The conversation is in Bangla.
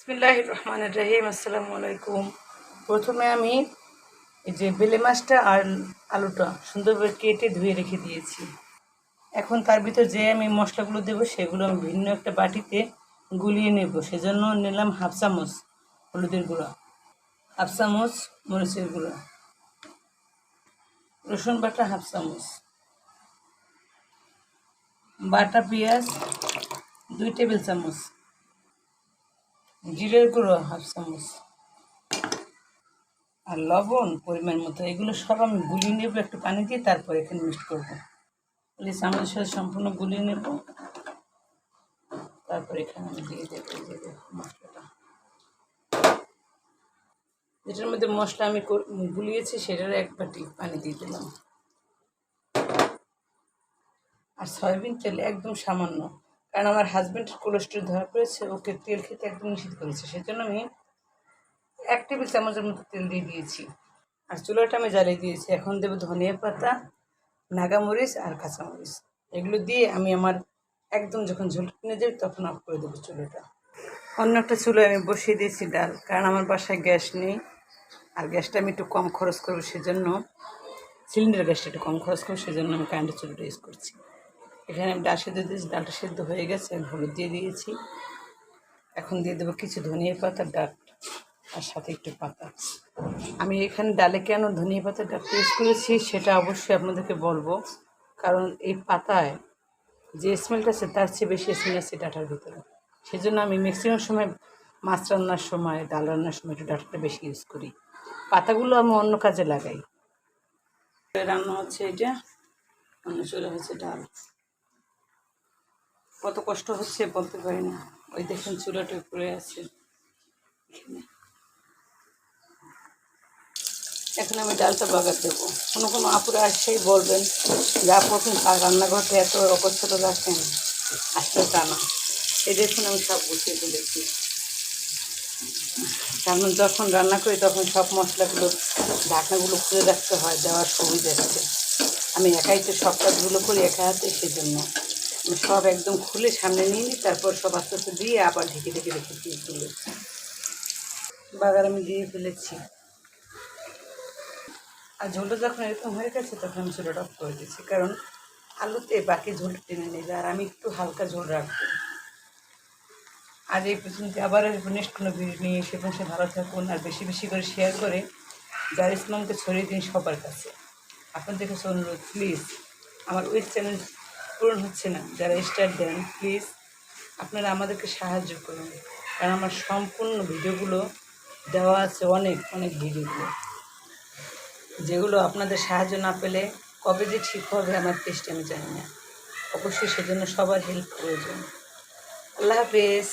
বিসমিল্লাহির রহমানির রহিম। আসসালামু আলাইকুম। প্রথমে আমি এই যে বেলে মাছটা আর আলুটা সুন্দরভাবে কেটে ধুয়ে রেখে দিয়েছি। এখন তার ভিতর যে আমি মশলাগুলো দেবো সেগুলো আমি ভিন্ন একটা বাটিতে গুলিয়ে নেব। সেজন্য নিলাম হাফ চামচ হলুদের গুঁড়া, হাফ চামচ মরিচের গুঁড়া, রসুন বাটা হাফ চামচ, বাটা পেঁয়াজ 2 টেবিল চামচ, জিরের গুঁড়ো হাফ চামচ আর লবণ পরিমাণ মতো। এগুলো সব আমি গুলিয়ে নেব একটু পানি দিয়ে, তারপর এখানে মিক্সড করবো। এই চামচের সাথে সম্পূর্ণ গুলিয়ে নেব, তারপর এখানে আমি দিয়ে দেবো এই যে মশলাটা, যেটার মধ্যে মশলা আমি গুলিয়েছি সেটার 1 বাটি পানি দিয়ে দিলাম। আর সয়াবিন তেল একদম সামান্য, কারণ আমার হাজব্যান্ডের কোলেস্ট্রল ধরা পড়েছে, ওকে তেল খেতে একদম নিষেধ করেছে। সেজন্য আমি 1 টেবিল চামচের মতো তেল দিয়ে দিয়েছি। আর চুলাটা আমি জ্বালিয়ে দিয়েছি। এখন দেবো ধনিয়া পাতা, নাগামরিচ আর কাঁচামরিচ। এগুলো দিয়ে আমি আমার একদম যখন ঝোলটা টেনে যাবে তখন অফ করে দেবো চুলাটা। অন্য একটা চুলায় আমি বসিয়ে দিয়েছি ডাল, কারণ আমার বাসায় গ্যাস নেই। আর গ্যাসটা আমি একটু কম খরচ করবো, সেজন্য সিলিন্ডার গ্যাসটা একটু কম খরচ করবো, সেজন্য আমি কারেন্টের চুলাটা ইউজ করছি। এখানে আমি ডাল সেদ্ধ দিয়েছি, ডালটা সেদ্ধ হয়ে গেছে, হলুদ দিয়ে দিয়েছি। এখন দিয়ে দেবো কিছু ধনিয়া পাতা ডাল আর সাথে একটু পাতা। আমি এখানে ডালে কেন ধনিয়া পাতা ডালটা ইউজ করেছি সেটা অবশ্যই আপনাদেরকে বলবো, কারণ এই পাতায় যে স্মেলটা আছে তার চেয়ে বেশি স্মেল আছে ডাটার ভিতরে। সেজন্য আমি ম্যাক্সিমাম সময় মাছ রান্নার সময়, ডাল রান্নার সময় একটু ডাটাটা বেশি ইউজ করি। পাতাগুলো আমি অন্য কাজে লাগাই। রান্না হচ্ছে এটা, অন্য চলে হচ্ছে ডাল। কত কষ্ট হচ্ছে বলতে পারি না। ওই দেখুন চুলাটা উপরে আছে এখানে। এখন আমি ডালটা বাগার দেবো। কোনো আপুরা আসছেই বলবেন যে আপু আপনি রান্নাঘরটা এত অপছন্দ রাখেন, আসলে তা না। এই দেখুন আমি সব গুছিয়ে তুলেছি, কারণ যখন রান্না করি তখন সব মশলাগুলো ঢাকনাগুলো খুলে রাখতে হয়, দেওয়ার সুবিধা আছে। আমি একাই তো সব কাজগুলো করি একা হাতে, সেজন্য আমি সব একদম খুলে সামনে নিয়ে নিই, তারপর সব আস্তে আস্তে দিয়ে আবার ঢেকে ঢেকে রেখে দিয়ে তুলে বাগার আমি দিয়ে ফেলেছি। আর ঝোলটা যখন এরকম হয়ে গেছে তখন আমি চুলাটা অফ করে দিচ্ছি, কারণ আলুতে বাকি ঝোলটা টেনে নেবে আর আমি একটু হালকা ঝোল রাখবো। আর এই পর্যন্ত আবার নেক্সট কোনো ভিডিও নিয়ে এসে সে ভালো থাকুন, আর বেশি বেশি করে শেয়ার করে যার ইসলামকে ছড়িয়ে দিন সবার কাছে। আপনাদের কাছে অনুরোধ, প্লিজ, আমার ওই চ্যানেল পূরণ হচ্ছে না, যারা স্টার দেন প্লিজ আপনারা আমাদেরকে সাহায্য করুন, কারণ আমার সম্পূর্ণ ভিডিওগুলো দেওয়া আছে, অনেক অনেক ভিডিওগুলো, যেগুলো আপনাদের সাহায্য না পেলে কবে যে ঠিক হবে আমার চেষ্টা আমি জানি না। অবশ্যই সেজন্য সবার হেল্প প্রয়োজন। আল্লাহ হাফেজ।